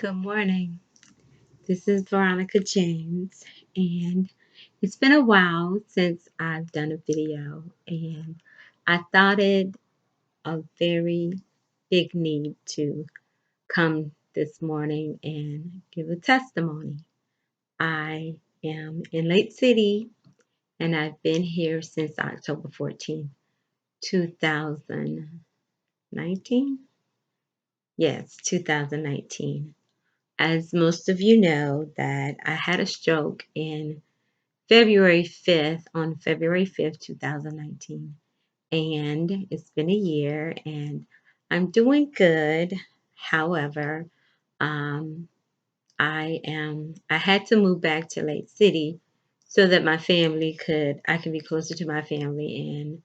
Good morning. This is Veronica James, and it's been a while since I've done a video, and I thought it a very big need to come this morning and give a testimony. I am in Lake City, and I've been here since October 14th, 2019. Yes, 2019. As most of you know, that I had a stroke on February 5th, 2019. And it's been a year and I'm doing good. However, um, I had to move back to Lake City so that I can be closer to my family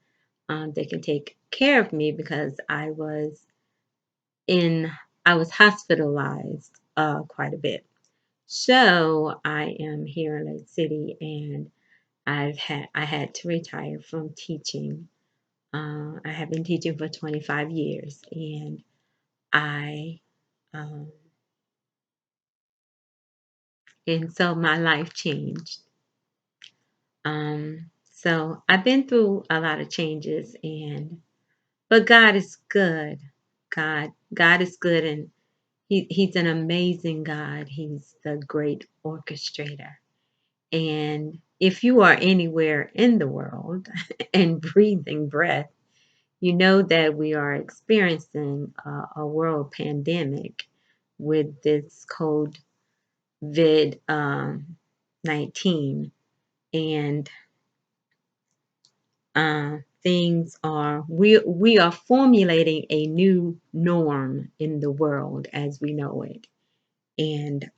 and they can take care of me because in, I was hospitalized quite a bit. So I am here in Lake City, and I had to retire from teaching. I have been teaching for 25 years, and I um, and so my life changed. So I've been through a lot of changes, and but God is good. God is good, and He's an amazing God. He's the great orchestrator. And if you are anywhere in the world and breathing breath, you know that we are experiencing a world pandemic with this COVID 19. And we are formulating a new norm in the world as we know it. And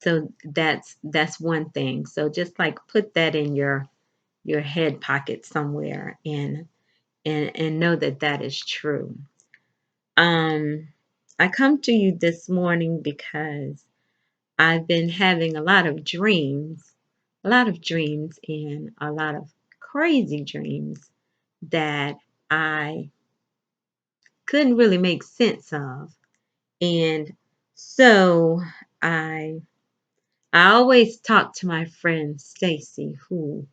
so that's one thing. So just like put that in your head pocket somewhere and know that that is true. Um, I come to you this morning because I've been having a lot of dreams and a lot of crazy dreams that I couldn't really make sense of. And so I I always talk to my friend Stacy, who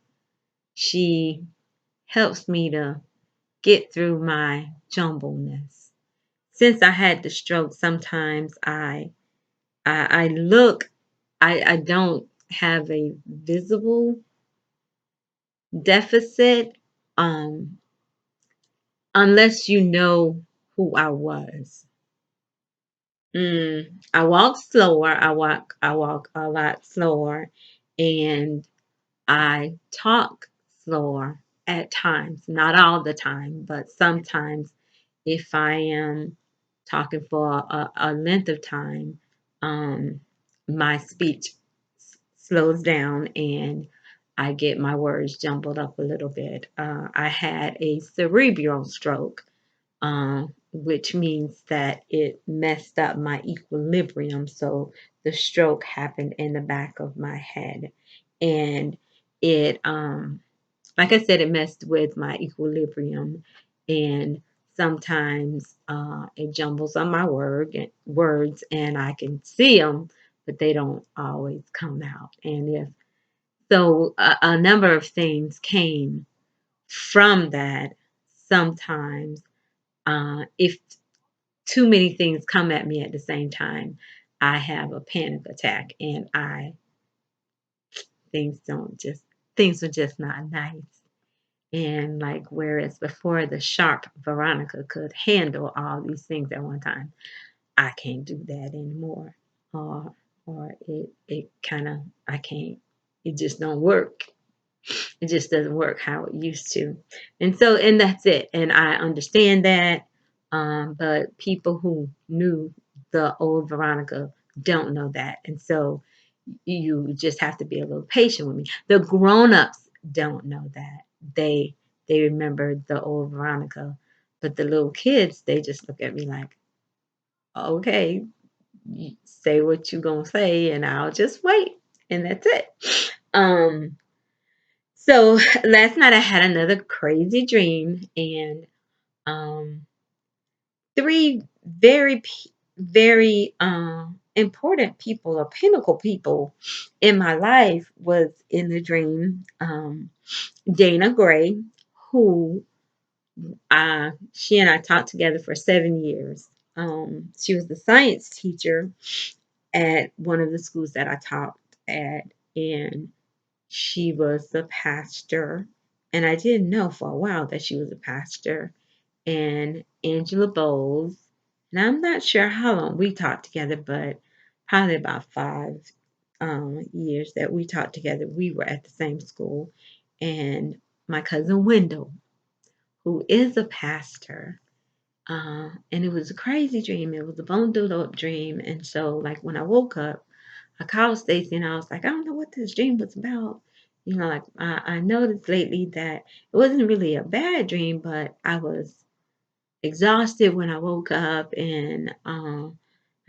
she helps me to get through my jumbleness. Since I had the stroke, sometimes I look I don't have a visible deficit unless you know who I was. I walk slower. I walk a lot slower, and I talk slower at times. Not all the time, but sometimes if I am talking for a length of time, um, my speech slows down and I get my words jumbled up a little bit. I had a cerebral stroke, which means that it messed up my equilibrium. So the stroke happened in the back of my head. And it, like I said, it messed with my equilibrium. And sometimes it jumbles on my words and I can see them, but they don't always come out. And if so, a number of things came from that sometimes. If too many things come at me at the same time, I have a panic attack and I things don't just things are just not nice. And like whereas before the sharp Veronica could handle all these things at one time, I can't do that anymore. Or it kind of I can't. It just don't work. It just doesn't work how it used to. And that's it. And I understand that. But people who knew the old Veronica don't know that. And so you just have to be a little patient with me. The grown-ups don't know that. They remember the old Veronica. But the little kids, they just look at me like, okay, you say what you gonna say and I'll just wait. And that's it. Um, so last night I had another crazy dream, and um, three very very important people or pinnacle people in my life was in the dream. Dana Gray, who she and I taught together for 7 years. She was the science teacher at one of the schools that I taught at, and she was the pastor. And I didn't know for a while that she was a pastor. And Angela Bowles, and I'm not sure how long we taught together, but probably about 5 years that we taught together. We were at the same school. And my cousin Wendell, who is a pastor, and it was a crazy dream. It was a bundled up dream. And so, like, when I woke up, I called Stacy and I was like, I don't know what this dream was about. Like, I noticed lately that it wasn't really a bad dream, but I was exhausted when I woke up, and I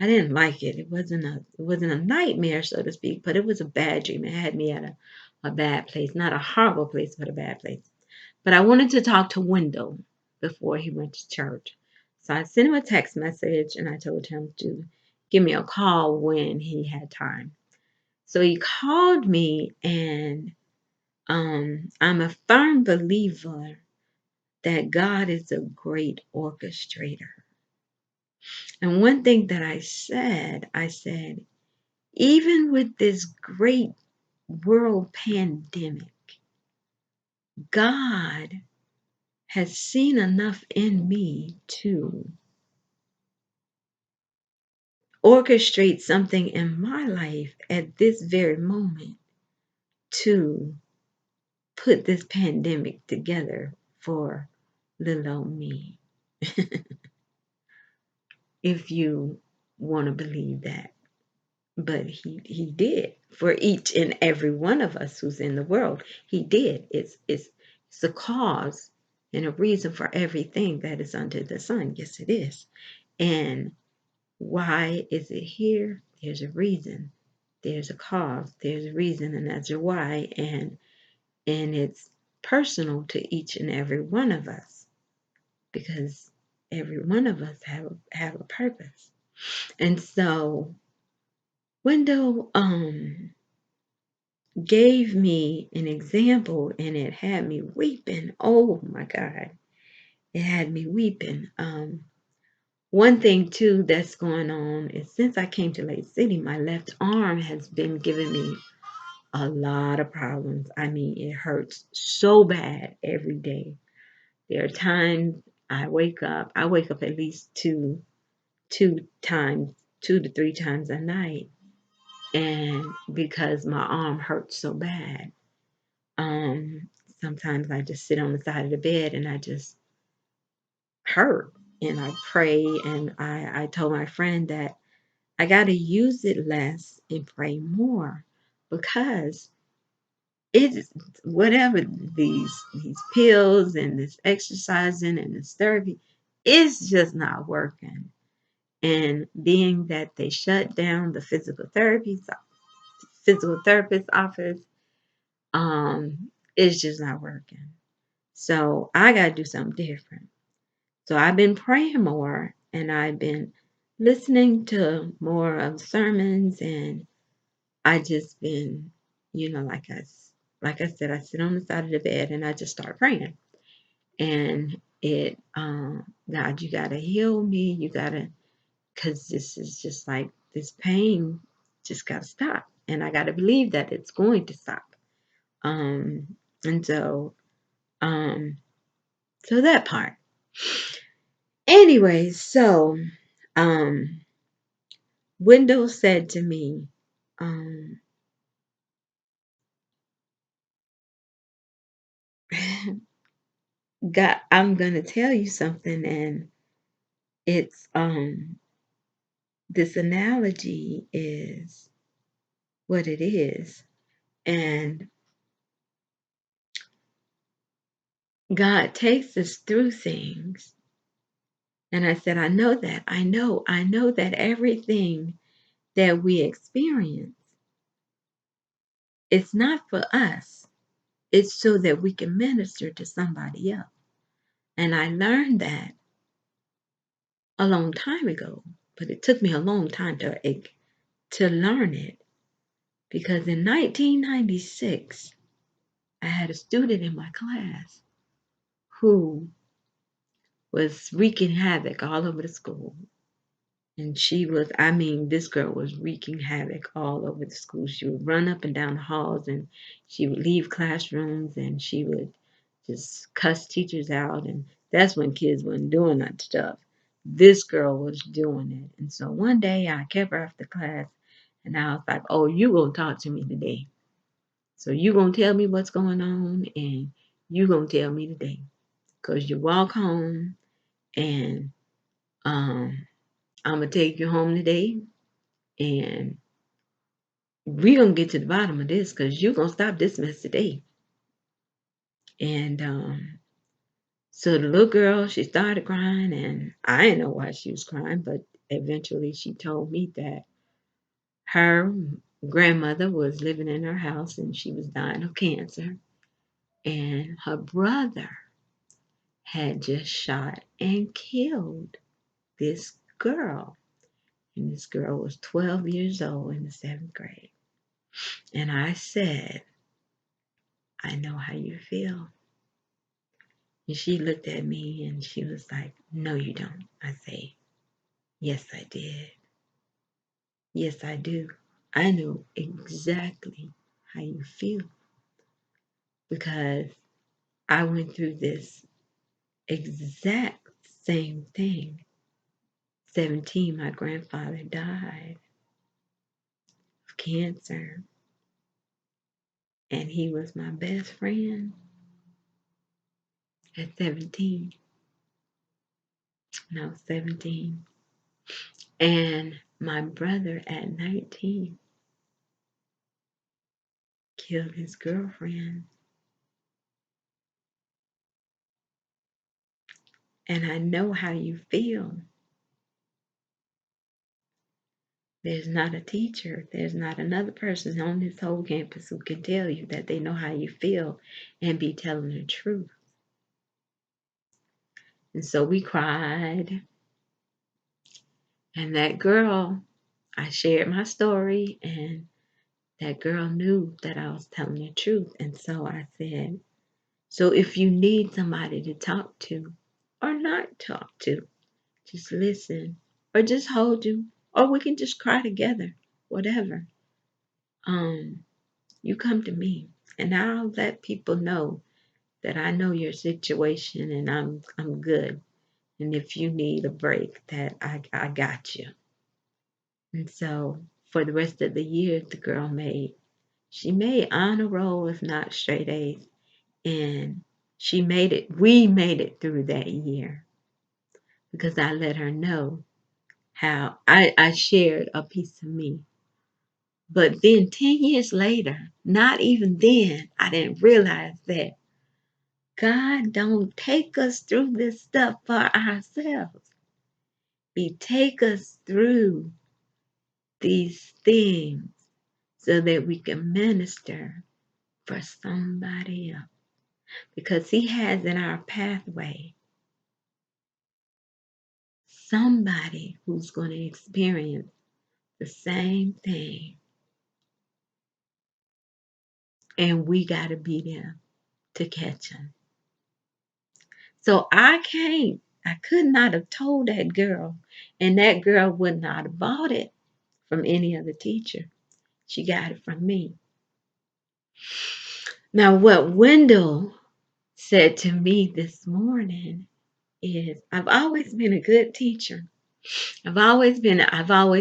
didn't like it. It wasn't a nightmare, so to speak, but it was a bad dream. It had me at a bad place, not a horrible place, but a bad place. But I wanted to talk to Wendell before he went to church. So I sent him a text message and I told him to give me a call when he had time. So he called me, and I'm a firm believer that God is a great orchestrator. And one thing that I said, even with this great world pandemic, God has seen enough in me to orchestrate something in my life at this very moment to put this pandemic together for little old me, if you want to believe that. But he did for each and every one of us who's in the world. He did. It's a cause and a reason for everything that is under the sun. Yes, it is. And why is it here? There's a reason. There's a cause. There's a reason, and that's a why. And it's personal to each and every one of us, because every one of us have a purpose. And so Wendell gave me an example, and it had me weeping. Oh my God. It had me weeping. One thing too that's going on is, since I came to Lake City, my left arm has been giving me a lot of problems. I mean, it hurts so bad every day. There are times I wake up at least two to three times a night, and because my arm hurts so bad. Um, Sometimes I just sit on the side of the bed and I just hurt, and I pray, and I told my friend that I got to use it less and pray more, because it's whatever these pills and this exercising and this therapy, it's just not working. And being that they shut down the physical therapist office, it's just not working. So I got to do something different. So I've been praying more, and I've been listening to more of sermons, and I just been, like I said, I sit on the side of the bed and I just start praying. And God, you gotta heal me. You gotta, because this is just like, this pain just gotta stop, and I gotta believe that it's going to stop. Um, and um, so that part. Anyway, so um, Wendell said to me, um, God, I'm gonna tell you something, and it's this analogy is what it is. And God takes us through things. And I said, I know that everything that we experience, it's not for us. It's so that we can minister to somebody else. And I learned that a long time ago, but it took me a long time to learn it because in 1996, I had a student in my class who was wreaking havoc all over the school. And she was, I mean, this girl was wreaking havoc all over the school. She would run up and down the halls and she would leave classrooms and she would just cuss teachers out. And that's when kids weren't doing that stuff. This girl was doing it. And so one day I kept her after class and I was like, oh, you going to talk to me today. So you going to tell me what's going on and you going to tell me today. Because you walk home and I'm going to take you home today and we're going to get to the bottom of this because you're going to stop this mess today. And so the little girl, she started crying and I didn't know why she was crying, but eventually she told me that her grandmother was living in her house and she was dying of cancer. And her brother had just shot and killed this girl. And this girl was 12 years old in the 7th grade. And I said, I know how you feel. And she looked at me and she was like, no, you don't. I say, yes, I did. Yes, I do. I know exactly how you feel because I went through this exact same thing. 17, my grandfather died of cancer and he was my best friend at 17. When I was 17. And my brother at 19 killed his girlfriend. And I know how you feel. There's not a teacher, there's not another person on this whole campus who can tell you that they know how you feel and be telling the truth. And so we cried. And that girl, I shared my story, and that girl knew that I was telling the truth. And so I said, so if you need somebody to talk to or not talk to, just listen or just hold you, or we can just cry together, whatever. You come to me and I'll let people know that I know your situation and I'm good. And if you need a break, that I got you. And so for the rest of the year, the girl she made honor roll, if not straight A's. And we made it through that year because I let her know how I shared a piece of me. But then 10 years later, not even then, I didn't realize that God don't take us through this stuff for ourselves. He take us through these things so that we can minister for somebody else. Because he has in our pathway somebody who's going to experience the same thing. And we got to be there to catch them. So I could not have told that girl, and that girl would not have bought it from any other teacher. She got it from me. Now, what Wendell said to me this morning is, I've always been a good teacher. I've always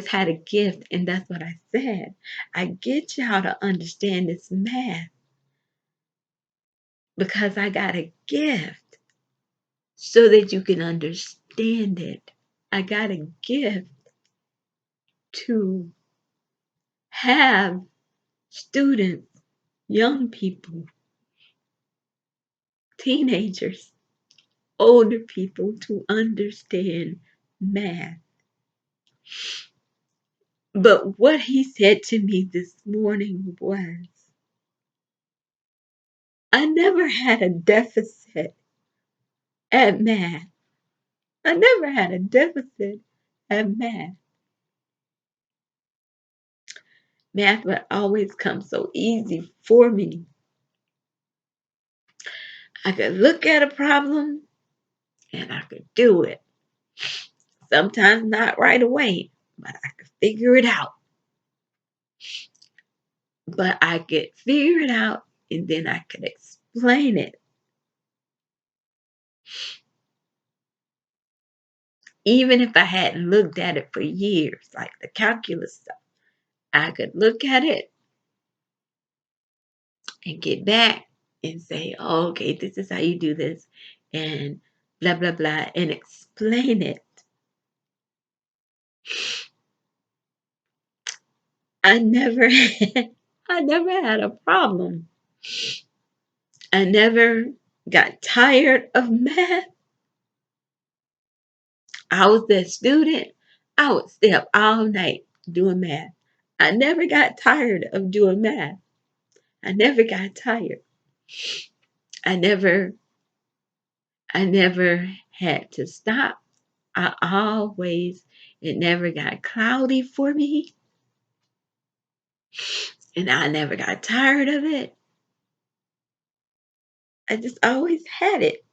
had a gift, and that's what I said. I get y'all to understand this math because I got a gift so that you can understand it. I got a gift to have students, young people, teenagers, older people to understand math. But what he said to me this morning was, I never had a deficit at math. I never had a deficit at math. Math would always come so easy for me. I could look at a problem and I could do it. Sometimes not right away, but I could figure it out. But I could figure it out and then I could explain it. Even if I hadn't looked at it for years, like the calculus stuff, I could look at it and get back and say, oh, okay, this is how you do this, and blah, blah, blah, and explain it. I never I never had a problem. I never got tired of math. I was that student. I would stay up all night doing math. I never got tired of doing math. I never got tired. I never I never had to stop. I always it never got cloudy for me and I never got tired of it. I just always had it.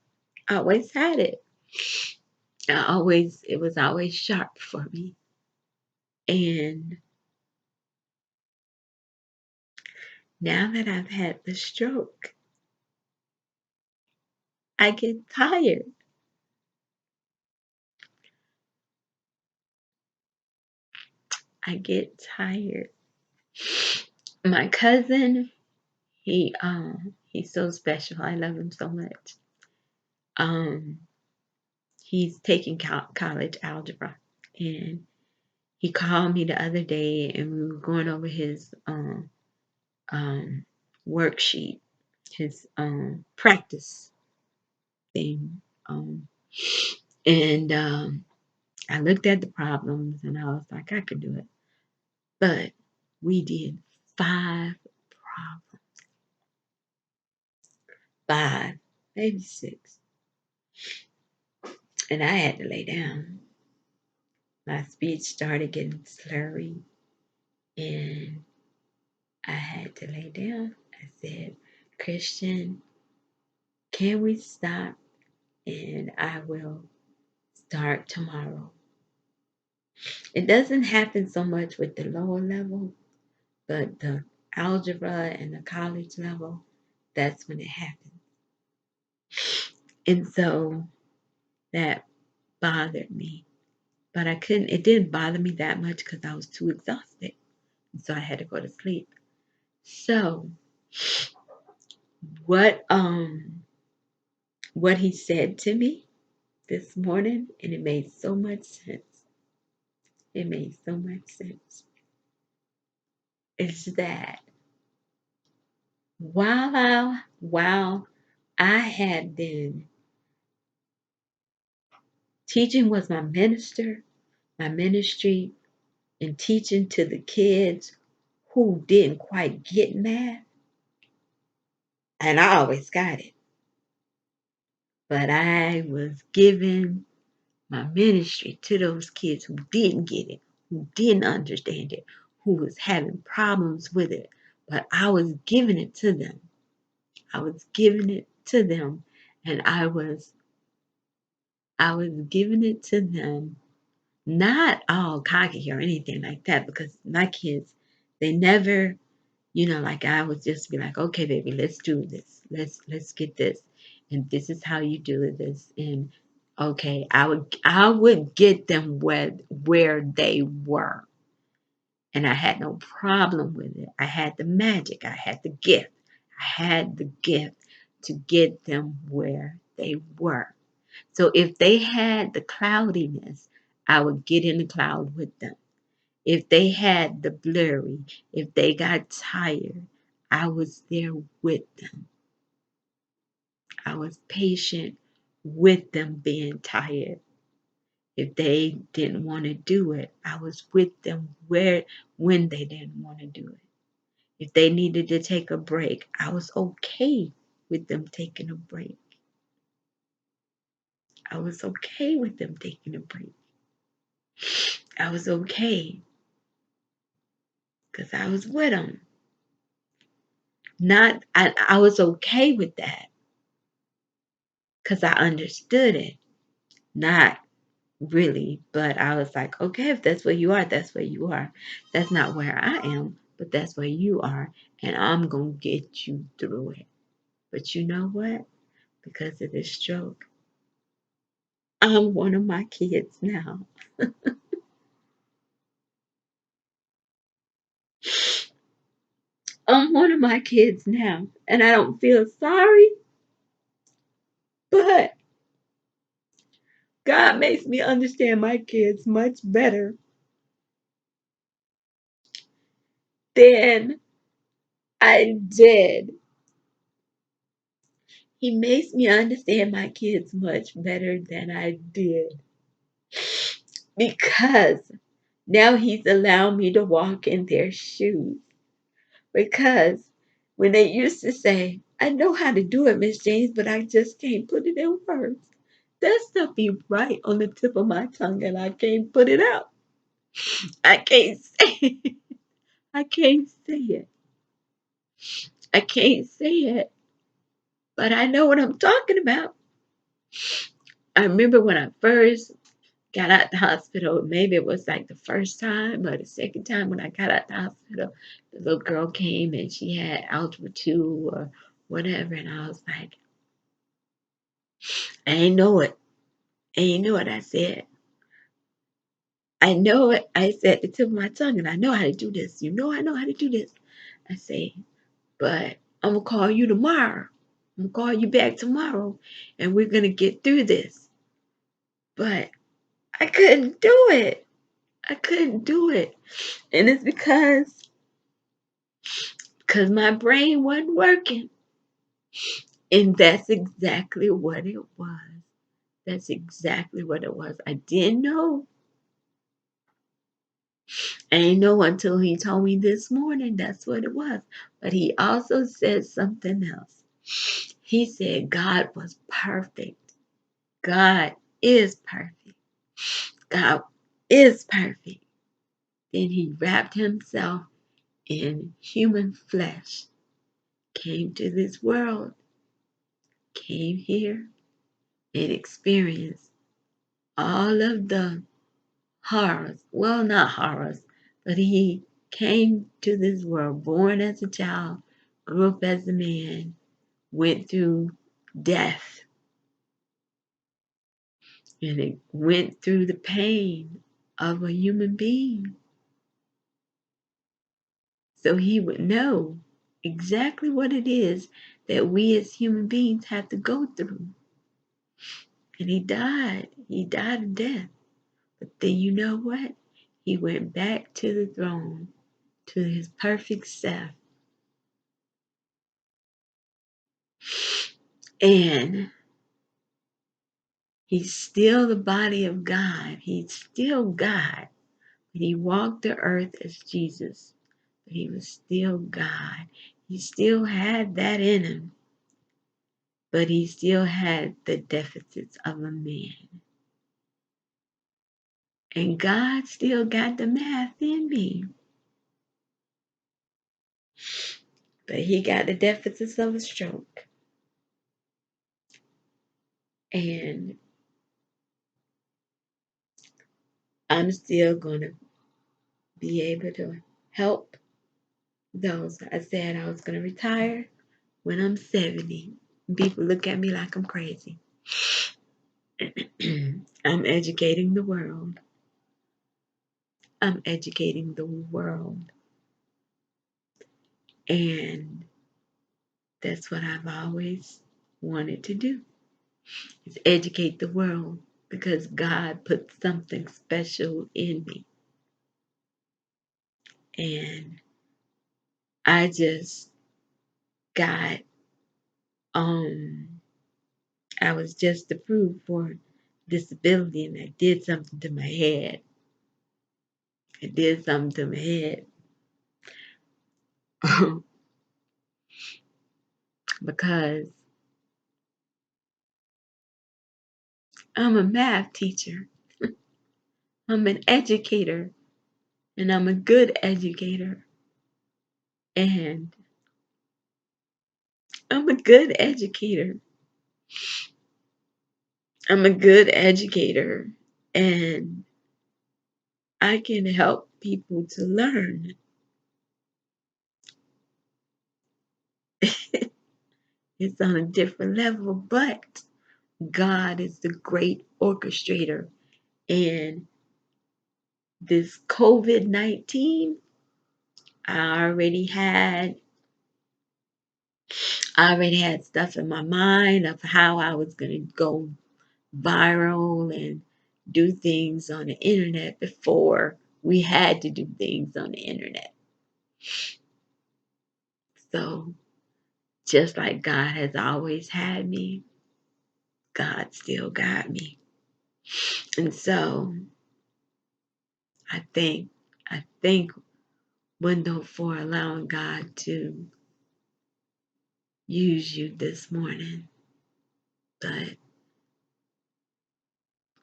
Always had it. It was always sharp for me. And now that I've had the stroke, I get tired. I get tired. My cousin, he's so special. I love him so much. Um he's taking college algebra, and he called me the other day and we were going over his um worksheet, his practice thing. And I looked at the problems and I was like, I could do it. But we did 5 problems, 5, maybe 6. And I had to lay down. My speech started getting slurry and I had to lay down. I said, Christian, can we stop? And I will start tomorrow. It doesn't happen so much with the lower level, but the algebra and the college level, that's when it happens. And so that bothered me. But it didn't bother me that much because I was too exhausted. And so I had to go to sleep. So what what he said to me this morning, and it made so much sense. It made so much sense. Is that while I had been teaching was my ministry, and teaching to the kids who didn't quite get math, and I always got it, but I was giving my ministry to those kids who didn't get it, who didn't understand it, who was having problems with it, but I was giving it to them. I was giving it to them, and I was giving it to them, not all cocky or anything like that, because my kids, they never, like I would just be like, okay, baby, let's do this. Let's get this. And this is how you do this. And okay, I would get them where they were. And I had no problem with it. I had the magic. I had the gift. I had the gift to get them where they were. So if they had the cloudiness, I would get in the cloud with them. If they had the blurry, if they got tired, I was there with them. I was patient with them being tired. If they didn't want to do it, I was with them when they didn't want to do it. If they needed to take a break, I was okay with them taking a break. I was okay with them taking a break. I was okay. because I was with him. Not, I was okay with that because I understood it. Not really, but I was like, okay, if that's where you are, that's where you are. That's not where I am, but that's where you are, and I'm gonna get you through it. But you know what? Because of this stroke, I'm one of my kids now. I'm one of my kids now, and I don't feel sorry, but God makes me understand my kids much better than I did. He makes me understand my kids much better than I did because now he's allowed me to walk in their shoes. Because when they used to say, I know how to do it, Miss James, but I just can't put it in words. That stuff be right on the tip of my tongue and I can't put it out. I can't say it. I can't say it. I can't say it. But I know what I'm talking about. I remember when I first got out the hospital, maybe it was like the first time or the second time when I got out the hospital, the little girl came and she had algebra 2 or whatever, and I was like, I ain't know it. I ain't know it. I said, I know it. I said at the tip of my tongue, and I know how to do this. You know I know how to do this. I say, but I'm gonna call you tomorrow. I'm gonna call you back tomorrow, and we're gonna get through this. But I couldn't do it. I couldn't do it. And it's because my brain wasn't working. And that's exactly what it was. That's exactly what it was. I didn't know. I didn't know until he told me this morning that's what it was. But he also said something else. He said God was perfect. God is perfect. God is perfect. Then he wrapped himself in human flesh, came to this world, came here, and experienced all of the horrors. Well, not horrors, but he came to this world, born as a child, grew up as a man, went through death, and it went through the pain of a human being. So he would know exactly what it is that we as human beings have to go through. And he died. He died of death. But then you know what? He went back to the throne, to his perfect self. And he's still the body of God. He's still God. But he walked the earth as Jesus. But he was still God. He still had that in him. But he still had the deficits of a man. And God still got the math in me. But he got the deficits of a stroke. And I'm still going to be able to help those. I said I was going to retire when I'm 70. People look at me like I'm crazy. I'm educating the world. I'm educating the world. And that's what I've always wanted to do, is educate the world because God put something special in me. And I just got, I was just approved for disability and I did something to my head. I did something to my head. Because I'm a math teacher. I'm an educator and I'm a good educator. And I'm a good educator. I'm a good educator. And I can help people to learn. It's on a different level, but God is the great orchestrator. And this COVID-19, I already had I already had stuff in my mind of how I was going to go viral and do things on the internet before we had to do things on the internet. So, just like God has always had me, God still got me. And so, I think Window for allowing God to use you this morning, but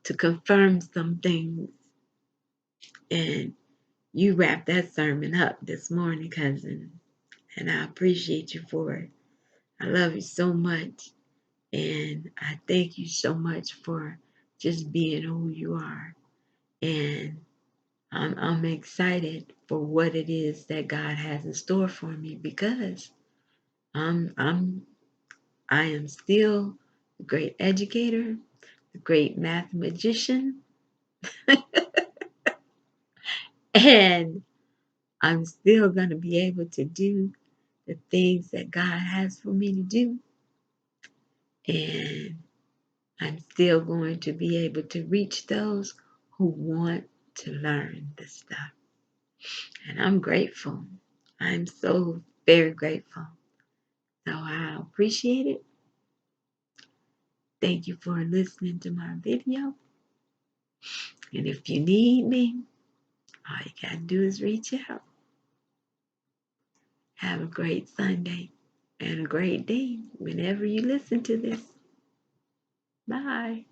to confirm some things. And you wrapped that sermon up this morning, cousin, and I appreciate you for it. I love you so much, and I thank you so much for just being who you are. And I'm excited for what it is that God has in store for me, because I'm I'm I am still a great educator, a great mathematician, and I'm still going to be able to do the things that God has for me to do. And I'm still going to be able to reach those who want to learn this stuff. And I'm grateful. I'm so very grateful. So I appreciate it. Thank you for listening to my video. And if you need me, all you got to do is reach out. Have a great Sunday and a great day whenever you listen to this. Bye.